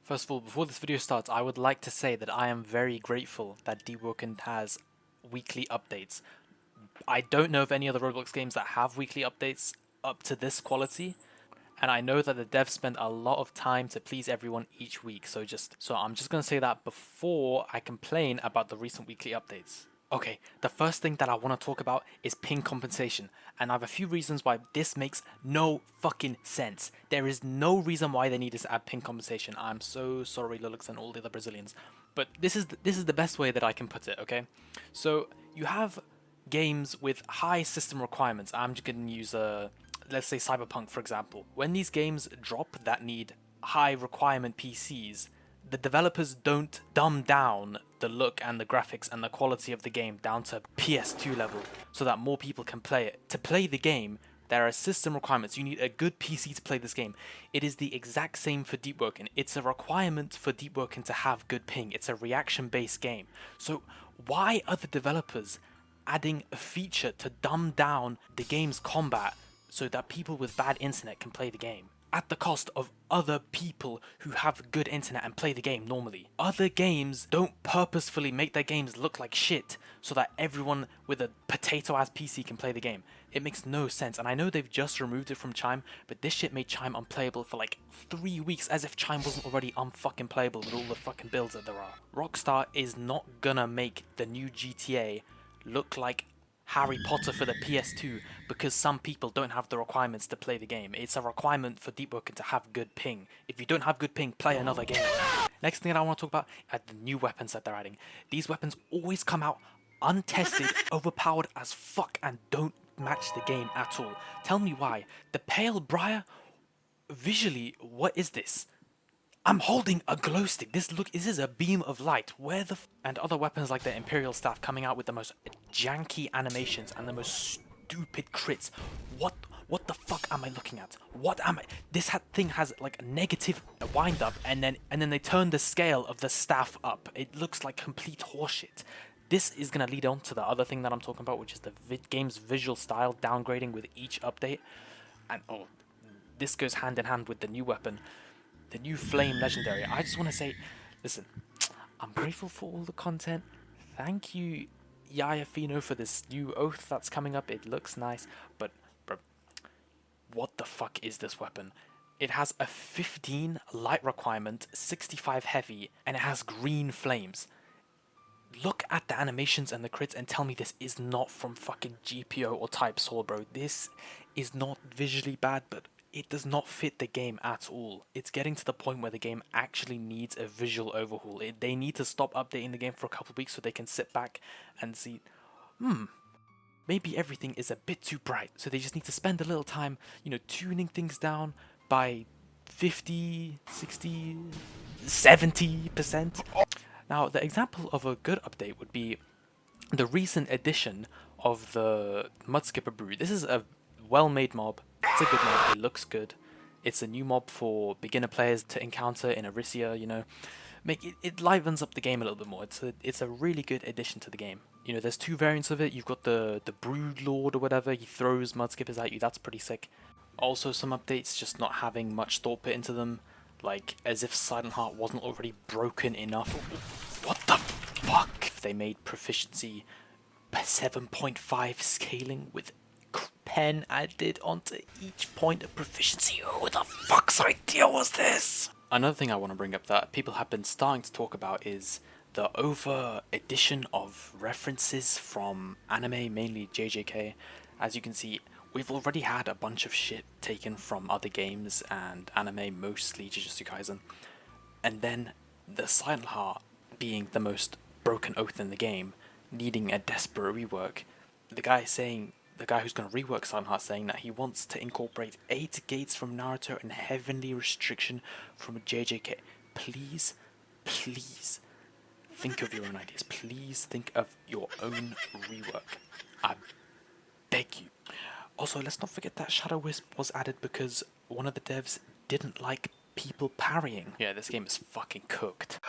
First of all, before this video starts, I would like to say that I am very grateful that Deepwoken has weekly updates. I don't know of any other Roblox games that have weekly updates up to this quality, and I know that the devs spend a lot of time to please everyone each week, so I'm just gonna say that before I complain about the recent weekly updates. Okay, the first thing that I want to talk about is ping compensation, and I have a few reasons why this makes no fucking sense. There is no reason why they need to add ping compensation. I'm so sorry, Lulux and all the other Brazilians, but this is the best way that I can put it. Okay, so you have games with high system requirements. I'm just gonna use let's say Cyberpunk for example. When these games drop that need high requirement PCs, the developers don't dumb down the look and the graphics and the quality of the game down to PS2 level so that more people can play it. To play the game, there are system requirements. You need a good PC to play this game. It is the exact same for Deepwoken. It's a requirement for Deepwoken to have good ping. It's a reaction-based game. So why are the developers adding a feature to dumb down the game's combat so that people with bad internet can play the game at the cost of other people who have good internet and play the game normally? Other games don't purposefully make their games look like shit so that everyone with a potato-ass PC can play the game. It makes no sense, and I know they've just removed it from Chime, but this shit made Chime unplayable for like 3 weeks, as if Chime wasn't already unfucking playable with all the fucking builds that there are. Rockstar is not gonna make the new GTA look like Harry Potter for the PS2 because some people don't have the requirements to play the game. It's a requirement for Deepwoken to have good ping. If you don't have good ping, play another game. Next thing that I want to talk about are the new weapons that they're adding. These weapons always come out untested, overpowered as fuck, and don't match the game at all. Tell me why. The Pale Briar, visually, what is this? I'm holding a glow stick. This is a beam of light. Where the and other weapons like the Imperial Staff coming out with the most janky animations and the most stupid crits. What the fuck am I looking at? What am I? This thing has like a negative wind up, and then they turn the scale of the staff up. It looks like complete horseshit. This is gonna lead on to the other thing that I'm talking about, which is the game's visual style downgrading with each update, and this goes hand in hand with the new weapon. The new Flame Legendary. I just want to say, listen, I'm grateful for all the content. Thank you, Yaya Fino, for this new oath that's coming up. It looks nice, but bro, what the fuck is this weapon? It has a 15 light requirement, 65 heavy, and it has green flames. Look at the animations and the crits and tell me this is not from fucking GPO or Type Soul, bro. This is not visually bad, but it does not fit the game at all. It's getting to the point where the game actually needs a visual overhaul. They need to stop updating the game for a couple of weeks so they can sit back and see, maybe everything is a bit too bright. So they just need to spend a little time, tuning things down by 50, 60, 70%. Now, the example of a good update would be the recent addition of the Mudskipper Brew. This is a well-made mob. It's a good mob. It looks good. It's a new mob for beginner players to encounter in Arisia. It livens up the game a little bit more. It's a really good addition to the game. There's two variants of it. You've got the Brood Lord or whatever. He throws Mudskippers at you. That's pretty sick. Also, some updates just not having much thought put into them, like as if Silent Heart wasn't already broken enough. What the fuck? If they made proficiency 7.5 scaling with pen added onto each point of proficiency. Who the fuck's idea was this? Another thing I want to bring up that people have been starting to talk about is the over addition of references from anime, mainly JJK. As you can see, we've already had a bunch of shit taken from other games and anime, mostly Jujutsu Kaisen. And then the Silent Heart being the most broken oath in the game, needing a desperate rework. The guy who's going to rework Silent Heart saying that he wants to incorporate 8 gates from Naruto and Heavenly Restriction from JJK. Please think of your own ideas. Please think of your own rework. I beg you. Also, let's not forget that Shadow Wisp was added because one of the devs didn't like people parrying. Yeah, this game is fucking cooked.